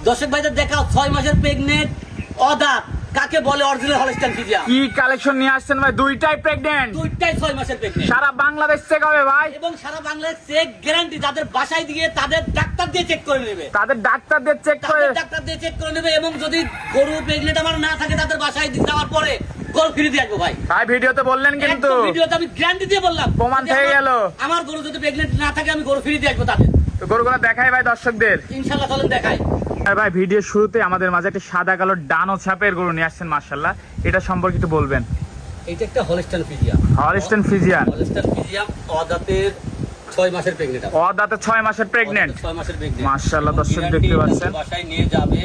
দর্শক ভাইদের দেখাও 6 মাসের প্রেগনেন্ট অদাঁত কাকে বলে অরিজিনাল হলস্টাইন ফ্রিজিয়ান। কি কালেকশন নিয়ে আসছেন ভাই? দুইটাই প্রেগনেন্ট, দুইটাই 6 মাসের প্রেগনেন্ট। সারা বাংলাদেশ চেক হবে ভাই, এবং সারা বাংলাদেশ চেক গ্যারান্টি। তাদের বাসায় দিয়ে তাদের ডাক্তার দিয়ে চেক করে নেবে, তাদের ডাক্তার দিয়ে চেক করে, ডাক্তার দিয়ে চেক করে নেবে। এবং যদি গরু প্রেগনেন্ট আমার না থাকে তাদের বাসায় দিয়ে যাওয়ার পরে গরু ফ্রি দিয়ে আসবো ভাই। ভাই ভিডিওতে বললেন কিন্তু, ভিডিওতে আমি গ্যারান্টি দিয়ে বললাম, প্রমাণ থেকে গেল। আমার গরু যদি প্রেগনেন্ট না থাকে আমি গরু ফ্রি দিয়ে আসবো তাদের। তো গরুগুলো দেখাই ভাই দর্শকদের ইনশাআল্লাহ চলেন দেখাই। আর ভাই ভিডিও শুরুতে আমাদের মাঝে একটা সাদা কালো ডানো ছাপের গরু নিয়ে আসছেন মাশাআল্লাহ, এটা সম্পর্কে একটু বলবেন। এটা একটা Holstein Friesian. Holstein Friesian, Holstein Friesian অদাঁতের 6 মাসের প্রেগনেন্ট আছে। অদাঁতে 6 মাসের প্রেগনেন্ট, 6 মাসের প্রেগনেন্ট মাশাআল্লাহ দর্শক দেখতে পাচ্ছেন। বাসায় নিয়ে যাবে,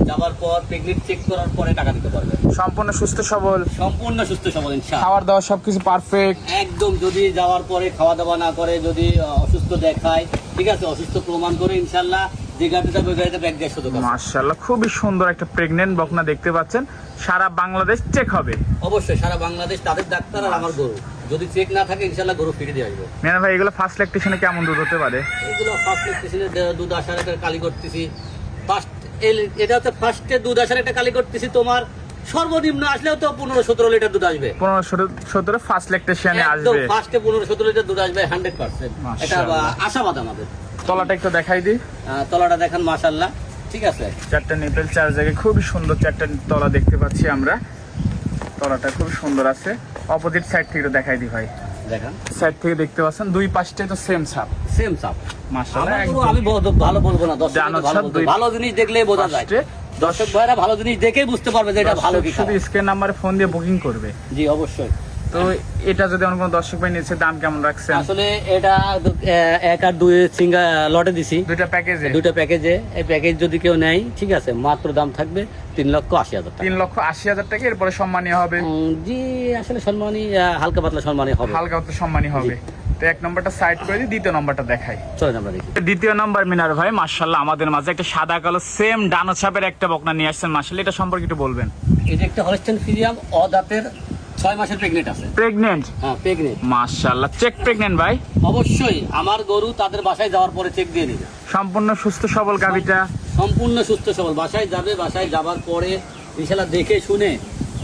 যাবার পর প্রেগনেন্ট চেক করার পরে টাকা দিতে পারবে। সম্পূর্ণ সুস্থ সবল, সম্পূর্ণ সুস্থ সবল ইনশাআল্লাহ। খাবার দাওয়া সবকিছু পারফেক্ট একদম। যদি যাওয়ার পরে খাওয়া দাওয়া না করে, যদি অসুস্থ দেখায়, ঠিক আছে, অসুস্থ প্রমাণ করে ইনশাআল্লাহ যে গাড়িটা ওই গাড়িতে ব্যাগ দেওয়ার সুযোগ আছে। মাশাআল্লাহ খুবই সুন্দর একটা প্রেগনেন্ট বকনা দেখতে পাচ্ছেন, সারা বাংলাদেশ চেক হবে। অবশ্যই সারা বাংলাদেশ তাদের ডাক্তার আর আমার গরু যদি চেক না থাকে ইনশাআল্লাহ গরু ফিরে দিয়ে আসবো। মিয়া ভাই এগুলো ফার্স্ট ল্যাকটেশনে কেমন দুধ হতে পারে? এগুলো ফার্স্ট স্টেশনে দুধ আসার একটা কালি করতেছি। ফার্স্ট এটা হচ্ছে ফার্স্টে দুধ আসার একটা কালি করতেছি। তোমার সর্বনিম্ন আসলেও তো 15-17 লিটার দুধ আসবে। 15-17 ফার্স্ট ল্যাকটেশনে একদম আসবে, ফার্স্টে 15-17 লিটার দুধ আসবে 100%। এটা আশাবাদ আমাদের। তলাটা একটু দেখাই দিই, তলাটা দেখান মাশাআল্লাহ, ঠিক আছে। চারটা নিপেল চার জায়গায় খুবই সুন্দর চারটা তলা দেখতে পাচ্ছি আমরা, তলাটা খুব সুন্দর আছে। অপোজিট সাইড থেকে একটু দেখাই দিই ভাই, দেখান সাইড থেকে দেখতে পাচ্ছেন দুই পাশটাই তো সেম ছাপ, সেম সাপ মাশাআল্লাহ। আমি ভালো বলবো না, জানো ভালো সব বলবো। দুই ভালো জিনিস দেখলেই বোঝা যায়। পাশে দর্শক ভাইরা ভালো জিনিস দেখেই বুঝতে পারবে যে এটা ভালো কি শুধু খারাপ। স্ক্রিন নাম্বারে ফোন দিয়ে বুকিং করবে। জি অবশ্যই। তো এটা যদি অন্য কোনো দর্শক ভাই নিচ্ছে দাম কেমন রাখছেন? আসলে এটা 1 আর 2 সিঙ্গা লটে দিছি, দুইটা প্যাকেজে, দুটো প্যাকেজে। এই প্যাকেজ যদি কেউ নেয়, ঠিক আছে, মাত্র দাম থাকবে 3,80,000 টাকা। 3,80,000 টাকা। এরপরে সম্মানীয় হবে? জি আসলে সম্মানী হালকা পাতলা সম্মানী হবে, হালকা তো সম্মানী হবে। তো এক নম্বরটা সাইড করে দিই, দ্বিতীয় নম্বরটা দেখাই। চলেন আমরা দেখি। দ্বিতীয় নম্বর মিনার ভাই মাশাআল্লাহ আমাদের মাঝে একটা সাদা কালো সেম ডানো ছাপের একটা বকনা নিয়ে আসছেন মাশাআল্লাহ, এটা সম্পর্কে একটু বলবেন। এটা একটা হলস্টাইন ফ্রিজিয়ান অদাঁতের 6 মাসের প্রেগনেন্ট আছে। প্রেগনেন্ট? হ্যাঁ প্রেগনেন্ট মাশাআল্লাহ চেক প্রেগনেন্ট ভাই? অবশ্যই। আমার গরু তাদের বাসায় যাওয়ার পরে চেক দিয়ে দিবে। সম্পূর্ণ সুস্থ সবল গাভীটা? সম্পূর্ণ সুস্থ সবল। বাসায় যাবে, বাসায় যাবার পরে ইনশাআল্লাহ দেখে শুনে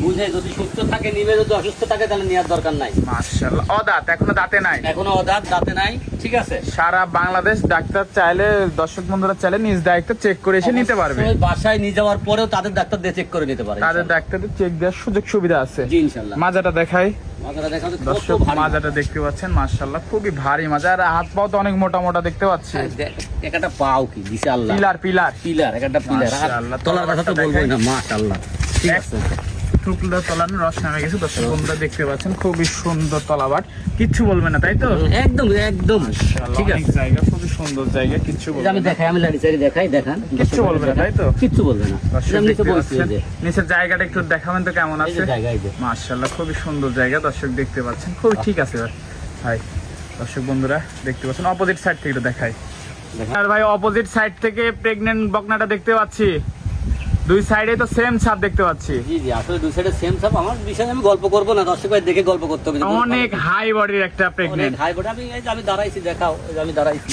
বুঝে, যদি সুস্থ থাকে নিবে, যদি অসুস্থ থাকে তাহলে নেওয়ার দরকার নাই। মাশাআল্লাহ অদাঁত, এখনো দাঁতে নাই? এখনো অদাঁত, দাঁতে নাই, ঠিক আছে। সারা বাংলাদেশ ডাক্তার চাইলে, দর্শক বন্ধুরা চাইলে নিজ দায়িত্ব চেক করে এসে নিতে পারবে। অবশ্যই বাসায় নিয়ে যাওয়ার পরেও তাদের ডাক্তার দিয়ে চেক করে নিতে পারে। তাদের ডাক্তারদের চেক দেওয়ার সুযোগ সুবিধা আছে। জি ইনশাআল্লাহ। মাজাটা দেখাই মাথাটা দেখা যাচ্ছে কত দর্শক, ভারী। মাজাটা দেখতে পাচ্ছেন মাশাআল্লাহ খুবই ভারী মাজা, আর হাত পাও তো অনেক মোটা মোটা দেখতে পাচ্ছি। একটা পাও কি দিছে আল্লাহ, পিলার পিলার পিলার, একটা পিলার। মাশাআল্লাহ। তলার কথা তো বলবোই না, মাশাআল্লাহ, ঠিক আছে। টুকরা তলানো রস নামে গেছে, দর্শক বন্ধুরা দেখতে পাচ্ছেন খুবই সুন্দর তলাবাট, কিচ্ছু বলবে না তাই তো? একদম একদম ঠিক অনেক আছে। জায়গা, খুবই সুন্দর জায়গা, কিচ্ছু বলবে আমি না। দেখাই, আমি লাড়ি চাড়ি দেখাই, দেখান, কিচ্ছু বলবে না তাই তো? কিচ্ছু বলবে না। দর্শক আমি তো দেখতে বলছি পাচ্ছেন, যে নিচের জায়গাটা একটু দেখাবেন তো কেমন এই যে আছে? জায়গা, এই যে মাশাআল্লাহ খুবই সুন্দর জায়গা, দর্শক দেখতে পাচ্ছেন খুবই ঠিক আছে ভাই। দর্শক বন্ধুরা দেখতে পাচ্ছেন অপোজিট সাইড থেকে একটু দেখাই। দেখান। আর ভাই অপোজিট সাইড থেকে প্রেগন্যান্ট বকনাটা দেখতে পাচ্ছি, দুই সাইডে তো সেম ছাপ দেখতে পাচ্ছি। জি জি আসলে দুই সাইডে সেম সাপ। আমার বিষয়ে আমি গল্প করবো না, দর্শক ভাই দেখে গল্প করতে হবে। অনেক হাই বডির একটা প্রেগন্যান্ট, হাই বডি। আমি এই যে আমি দাঁড়াইছি, দেখাও, এই যে আমি দাঁড়াইছি,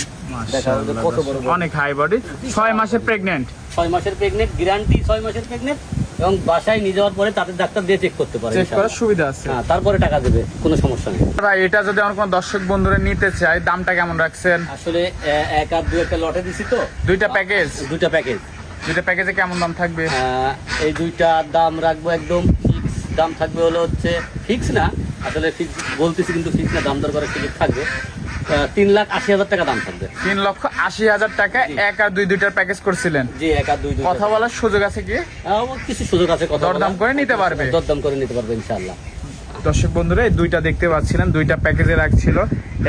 দেখাও যে কত বড় বড়। অনেক হাই বডি, 6 মাসের প্রেগন্যান্ট। 6 মাসের প্রেগনেন্ট, গ্যারান্টি 6 মাসের প্রেগনেন্ট। এবং বাসায় নিয়ে যাওয়ার পরে তাদের ডাক্তার দিয়ে চেক করতে পারে, চেক করার সুবিধা আছে। হ্যাঁ, তারপরে টাকা দেবে, কোনো সমস্যা নেই। ভাই এটা যদি আমার কোনো দর্শক বন্ধুরা নিতে চায় দামটা কেমন রাখছেন? আসলে 1 আর 2 একটা লটে দিছি তো, দুইটা প্যাকেজ, দুইটা প্যাকেজ। দুইটা প্যাকেজে কেমন দাম থাকবে? এই দুইটার দাম রাখবো একদম ফিক্স। দাম থাকবে হলো হচ্ছে ফিক্স না, আসলে ফিক্স বলতেছি কিন্তু ফিক্স না, দাম দর করার সুযোগ থাকবে। 3,80,000 টাকা দাম থাকবে। 3,80,000 টাকা। 1 আর 2 দুইটার প্যাকেজ করছিলেন? জি 1 আর 2 কথা বলার সুযোগ আছে কি? কিছু সুযোগ আছে, কথা দরদাম করে নিতে পারবে? দরদাম করে নিতে পারবে ইনশাআল্লাহ। দর্শক বন্ধুরা এই দুইটা দেখতে পাচ্ছিলেন, দুইটা প্যাকেজে রাখছিল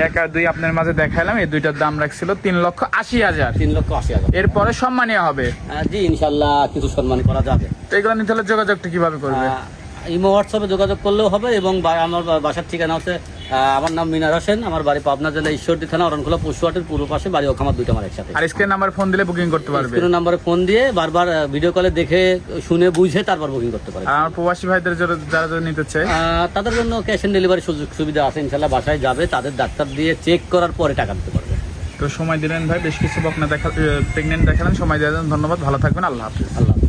1 আর 2 আপনার মাঝে দেখাইলাম। এই দুইটার দাম রাখছিল 3,80,000। 3,80,000। এরপরে সম্মানীয় হবে? জি ইনশাআল্লাহ কিছু সম্মান করা যাবে। তো এগুলো নিতে হলে যোগাযোগটা কিভাবে করবে? ইমো হোয়াটসঅ্যাপে যোগাযোগ করলেও হবে। এবং আমার বাসার ঠিকানা হচ্ছে, আমার নাম মিনার হোসেন, আমার বাড়ি পাবনা জেলা ঈশ্বরদী থানা অরণখোলা পশুহাটের পূর্ব পাশে, বাড়ি ও খামার দুইটা আমার একসাথে। আর স্ক্রিন নাম্বার ফোন দিলে বুকিং করতে পারবে? স্ক্রিন নাম্বারে ফোন দিয়ে বারবার ভিডিও কলে দেখে শুনে বুঝে তারপর বুকিং করতে পারে। আর আমার প্রবাসী ভাইদের যারা যারা নিতে চায় তাদের জন্য ক্যাশ অন ডেলিভারি সুযোগ সুবিধা আছে ইনশাআল্লাহ। বাসায় যাবে, তাদের ডাক্তার দিয়ে চেক করার পরে টাকা দিতে পারবে। তো সময় দিলেন ভাই, বেশ কিছু বকনা প্রেগনেন্ট দেখালেন, সময় দেওয়ার জন্য ধন্যবাদ, ভালো থাকবেন, আল্লাহ হাফিজ। আল্লাহ হাফেজ।